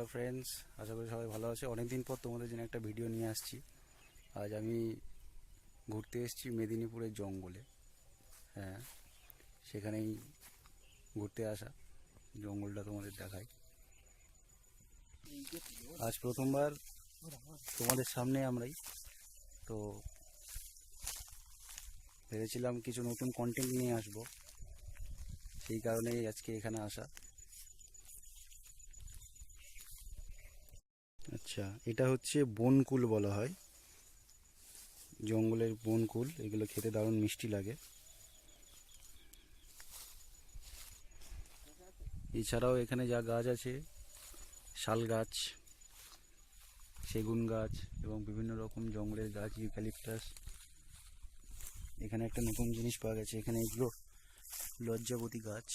Hello friends, আশা করি সবাই ভালো আছে। অনেকদিন পর তোমাদের জন্য একটা ভিডিও নিয়ে আসছি। আজ আমি ঘুরতে এসেছি মেদিনীপুরের জঙ্গলে। হ্যাঁ, সেখানেই ঘুরতে আসা। জঙ্গলটা তোমাদের দেখাই। আজ প্রথমবার তোমাদের সামনে আমরাই তো ভেবেছিলাম কিছু নতুন কন্টেন্ট নিয়ে আসবো, সেই কারণেই আজকে এখানে আসা। আচ্ছা, এটা হচ্ছে বনকুল বলা হয়, জঙ্গলের বনকুল। এগুলো খেতে দারুণ মিষ্টি লাগে। এছাড়াও এখানে যা গাছ আছে, শাল গাছ, সেগুন গাছ এবং বিভিন্ন রকম জঙ্গলের গাছ, ইউক্যালিপটাস। এখানে একটা নতুন জিনিস পাওয়া গেছে, এখানে এগুলো লজ্জাবতী গাছ।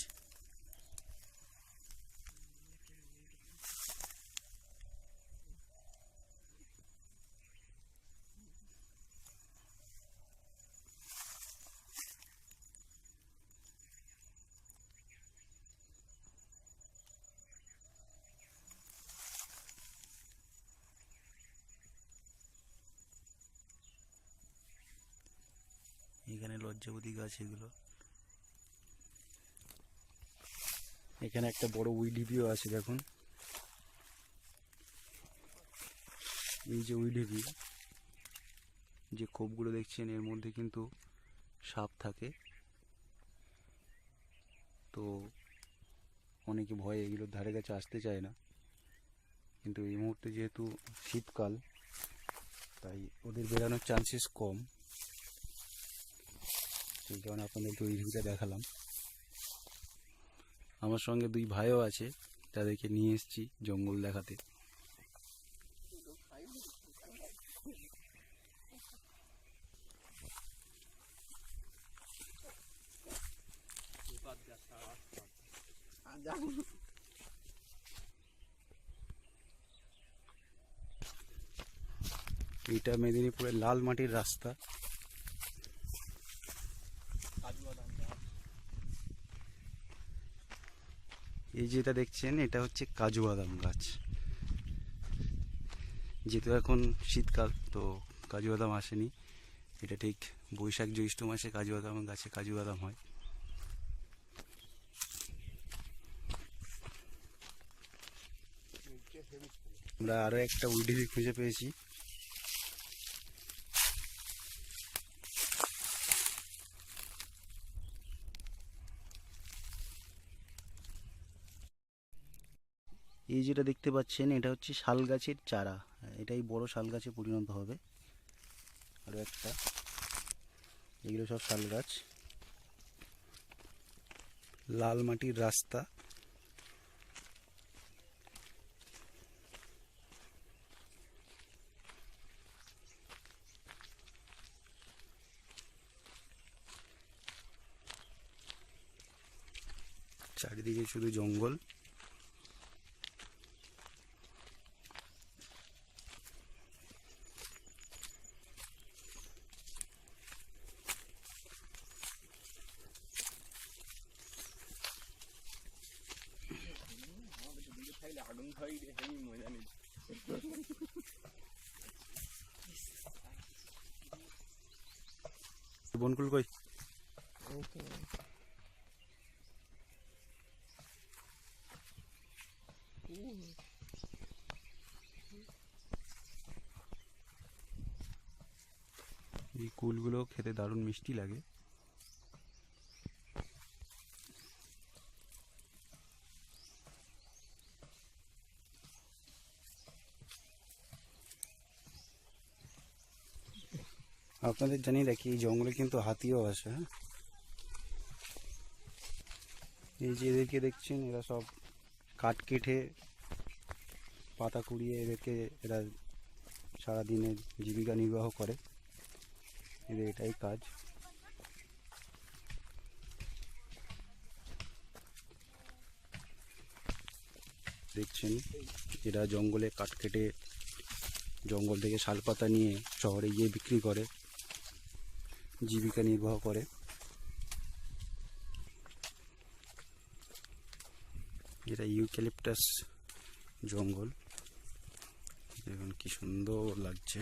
এখানে লজ্জাবতী গাছ এগুলো। এখানে একটা বড় উইডিপিও আছে, দেখুন। এই যে উইডিপি, যে খোপগুলো দেখছেন, এর মধ্যে কিন্তু সাপ থাকে। তো অনেকে ভয়ে এগুলোর ধারে কাছে আসতে চায় না, কিন্তু এই মুহূর্তে যেহেতু শীতকাল, তাই ওদের বেরানোর চান্সেস কম। সেই কারণে আপনাদেরকে উইডিপিটা দেখালাম। আমার সঙ্গে দুই ভাইও আছে, তাদেরকে নিয়ে এসেছি জঙ্গল দেখাতে। এটা মেদিনীপুরের লাল মাটির রাস্তা। এই যেটা দেখছেন, এটা হচ্ছে কাজু বাদাম গাছ। যেহেতু এখন শীতকাল, তো কাজু বাদাম আসেনি। এটা ঠিক বৈশাখ জ্যৈষ্ঠ মাসে কাজু বাদাম গাছে কাজু বাদাম হয়। আমরা আরো একটা উইডিপি খুঁজে পেয়েছি। এই যেটা দেখতে পাচ্ছেন, এটা হচ্ছে শাল গাছের চারা। এটাই বড় শাল গাছে পরিণত হবে। আরো একটা, এগুলো সব শাল গাছ। লাল মাটির রাস্তা। চারিদিকে শুধু জঙ্গল। বনকুল কই? এই কুলগুলো খেতে দারুণ মিষ্টি লাগে। আপনাদের জানিয়ে রাখি, এই জঙ্গলে কিন্তু হাতিও আসে। হ্যাঁ, এই যে এদেরকে দেখছেন, এরা সব কাঠ কেটে পাতা কুড়িয়ে এরা সারাদিনের জীবিকা নির্বাহ করে। এদের এটাই কাজ। দেখছেন, এরা জঙ্গলে কাঠ কেটে জঙ্গল থেকে শালপাতা নিয়ে শহরে গিয়ে বিক্রি করে, জীবিকা নির্বাহ করে। এটা ইউক্যালিপটাস জঙ্গল। দেখুন কি সুন্দর লাগছে।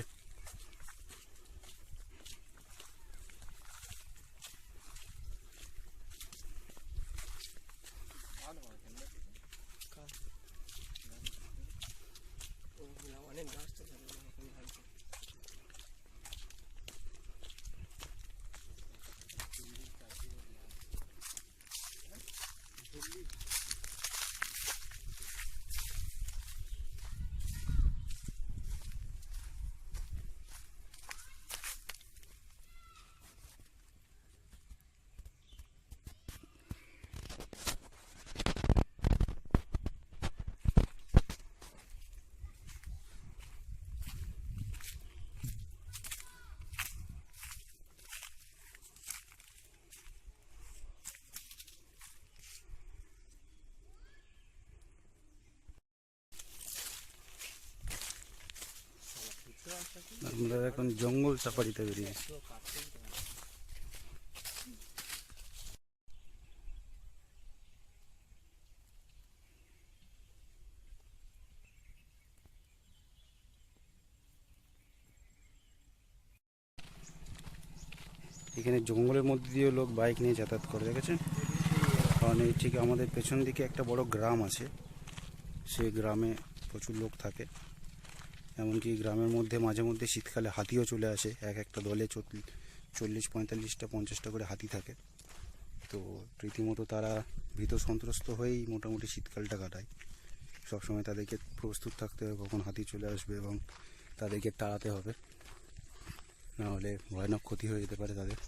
আমরা এখন জঙ্গল সাফারিতে বেরিয়েছি। এখানে জঙ্গলের মধ্যে দিয়ে লোক বাইক নিয়ে যাতায়াত করে, দেখেছেন? কারণ এই ঠিক আমাদের পেছন দিকে একটা বড় গ্রাম আছে, সেই গ্রামে প্রচুর লোক থাকে। এমনকি গ্রামের মধ্যে মাঝে মধ্যে শীতকালে হাতিও চলে আসে। এক একটা দলে 40-45টা 50টা করে হাতি থাকে। তো রীতিমতো তারা ভীত সন্ত্রস্ত হয়েই মোটামুটি শীতকালটা কাটায়। সবসময় তাদেরকে প্রস্তুত থাকতে হবে কখন হাতি চলে আসবে এবং তাদেরকে তাড়াতে হবে, নাহলে ভয়ানক ক্ষতি হয়ে যেতে পারে তাদের।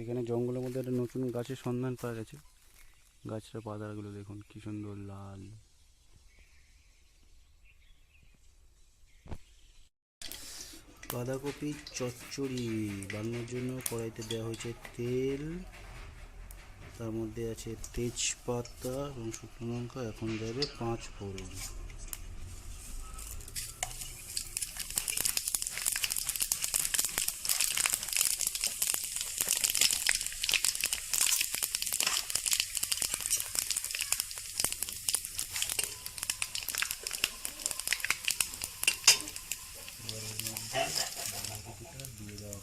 এখানে জঙ্গলের মধ্যে একটা নতুন গাছের সন্ধান পাওয়া গেছে। গাছটার পাতাগুলো দেখুন কি সুন্দর লাল। বাঁধাকপি চচ্চড়ি বানানোর জন্য কড়াইতে দেওয়া হয়েছে তেল, তার মধ্যে আছে তেজপাতা এবং শুকনো লঙ্কা, এখন যাবে 5 ফোড়ন। দিয়ে দেওয়া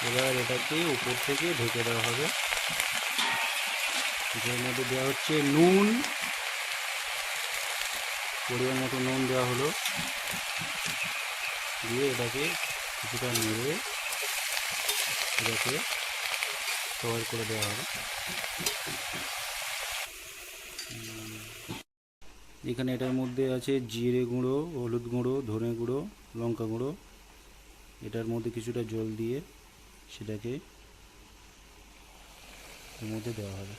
এবার এটাকে উপর থেকে ঢেকে দেওয়া হবে। এর মধ্যে দেওয়া হচ্ছে নুন, পরিমাণ মতো নুন দেওয়া হলো, দিয়ে এটাকে কিছুটা নেড়ে এটাকে কভার করে দেওয়া হবে। এখানে এটার মধ্যে আছে জিরে গুঁড়ো, হলুদ গুঁড়ো, ধনে গুঁড়ো, লঙ্কা গুঁড়ো। এটার মধ্যে কিছুটা জল দিয়ে সেটাকে এর মধ্যে দেওয়া হবে।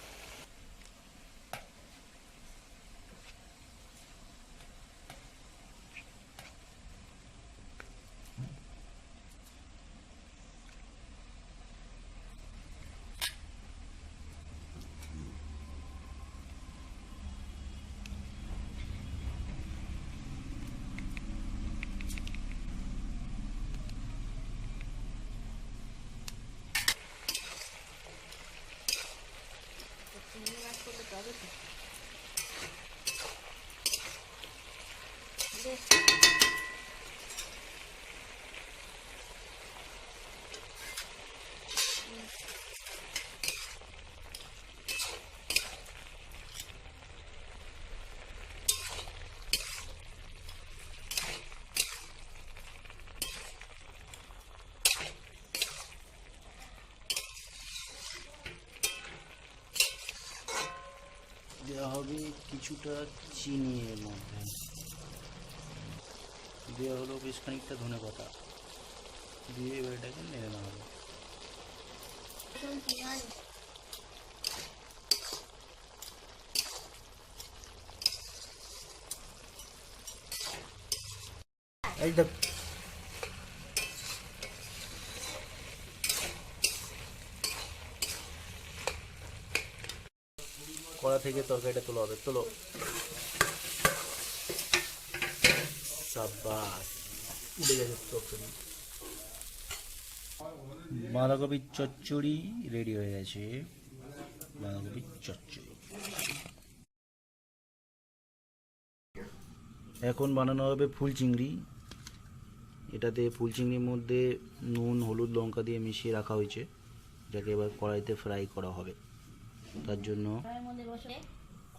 দেওয়া হবে কিছুটা চিনি এর মধ্যে, দেওয়া হলো বেশ খানিকটা ধনেপাতা, দিয়ে এবার এটাকে নেড়ে নেওয়া হবে। এই দেখ, কড়া থেকে তরকারিটা তোলা হবে, তোলো। সাবাস, উঠে গেছে তরকারি। বাঁধাকপির চচ্চড়ি রেডি হয়ে গেছে, বাঁধাকপির চচ্চড়ি। এখন বানানো হবে ফুল চিংড়ি। এটাতে ফুল চিংড়ির মধ্যে নুন, হলুদ, লঙ্কা দিয়ে মিশিয়ে রাখা হয়েছে, যাকে এবার কড়াইতে ফ্রাই করা হবে। তার জন্য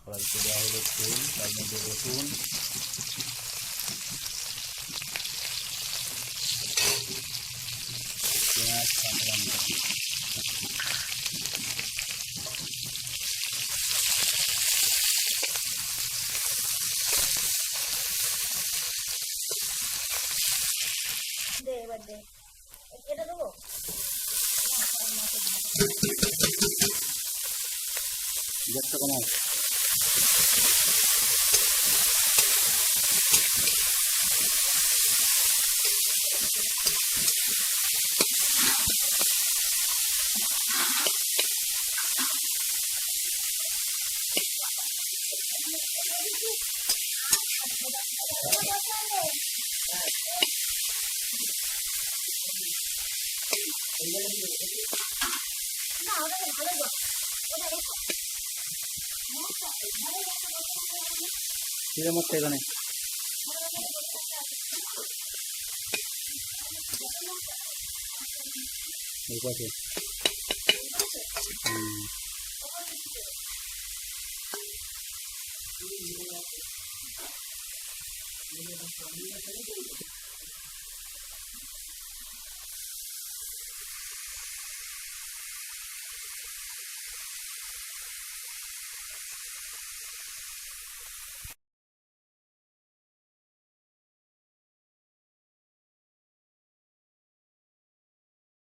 কড়াইতে দেওয়া হলো তেল, তার মধ্যে রসুন, পেঁয়াজ, কাঁচা লঙ্কা, গ্যাসটা কমাও। তীরের মধ্যে এখানে এই পাশে